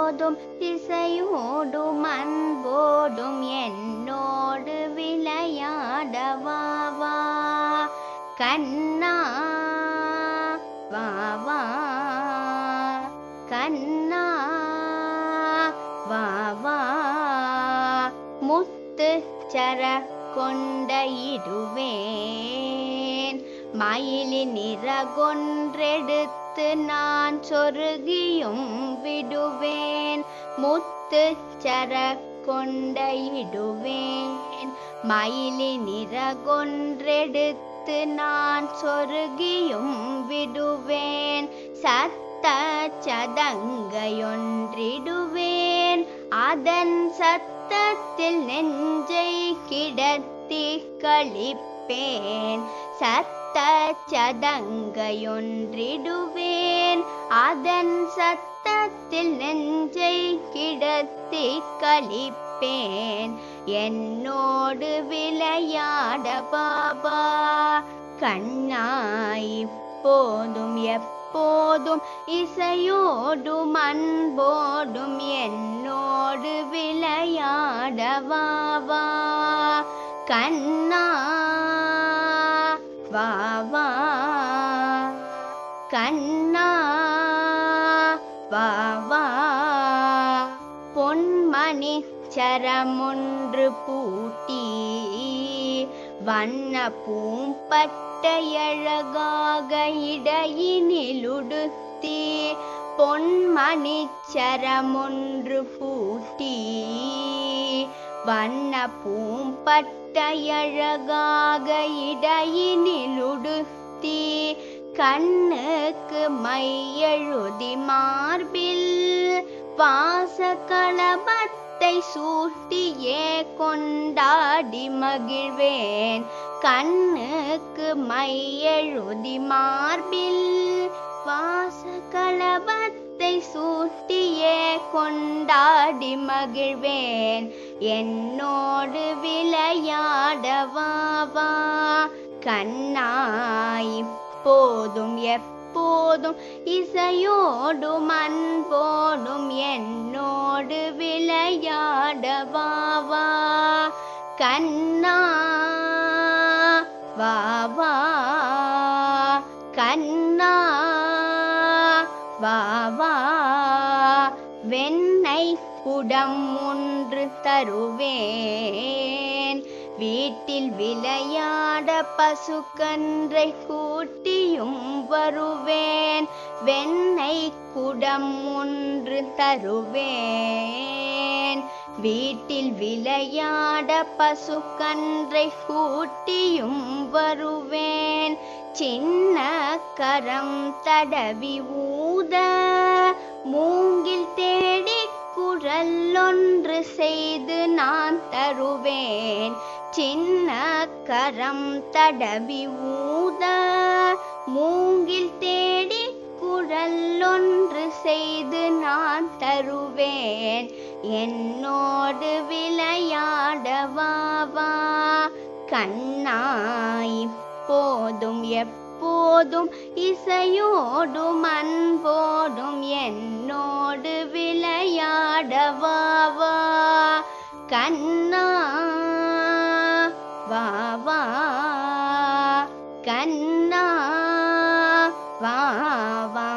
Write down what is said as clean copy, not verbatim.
எப்போதும் இசையோடும் அன்போடும் என்னோடு விளையாட வா வா கண்ணா வா வா கண்ணா வா வா முத்து சர கொண்ட இடுவேன் மயிலின் இறகொன்றெடுத்து நான் சொருகியும் விடுவேன் முத்து சர கொண்ட இடுவேன் மயிலின் இறகொன்றெடுத்து நான் சொருகியும் விடுவேன் சத்த சதங்கையொன்றிடுவேன் அதன் சத்தத்தில் நெஞ்சை கிடத்தி களிப்பேன் சத்த சதங்கையொன்றிடுவேன் அதன் சத்தத்தில் நெஞ்சை கிடத்தி களிப்பேன் என்னோடு விளையாட பாபா கண்ணாய் போதும் எப்போதும் இசையோடும் அன்போடும் என்னோடு விளையாட வா வா கண்ணா வா வா கண்ணா வா வா பொன்மணி சரமொன்று பூட்டி வண்ண பூம்பட்டையழகாக இடையினிலுடுத்தி பொன்மணி சரமொன்று பூட்டி வண்ண பூம்பட்டையழகாக இடையினிலுடுத்தி கண்ணுக்கு மையெழுதி மார்பில் வாசகளபத்தை சூட்டியே கொண்டாடி மகிழ்வேன் கண்ணுக்கு மையெழுதி மார்பில் வாசகளபத்தை சூட்டியே கொண்டாடி மகிழ்வேன் என்னோடு விளையாட வா வா கண்ணாய் போதும் எப்போதும் இசையோடும் அன்போடும் என்னோடு விளையாட வா வா கண்ணா வா வா கண்ணா வா வா வெண்ணெய் குடம் ஒன்று தருவேன் வீட்டில் விளையாட பசுக்கன்றை கூட்டியும் வருவேன் வெண்ணெய் குடம் ஒன்று தருவேன் வீட்டில் விளையாட பசுக்கன்றை கூட்டியும் வருவேன் சின்ன கரம் தடவி ஊத மூங்கில் தேடி குரல் ஒன்று செய்து நான் தருவேன் சின்ன கரம் தடவி ஊத மூங்கில் தேடி குரல் ஒன்று செய்து நான் தருவேன் என்னோடு விளையாட வா வா கண்ணாய் போதும் எப்போதும் இசையோடும் அன்போடும் என்னோடு விளையாட வா வா கண்ணா வா வா கண்ணா வா வா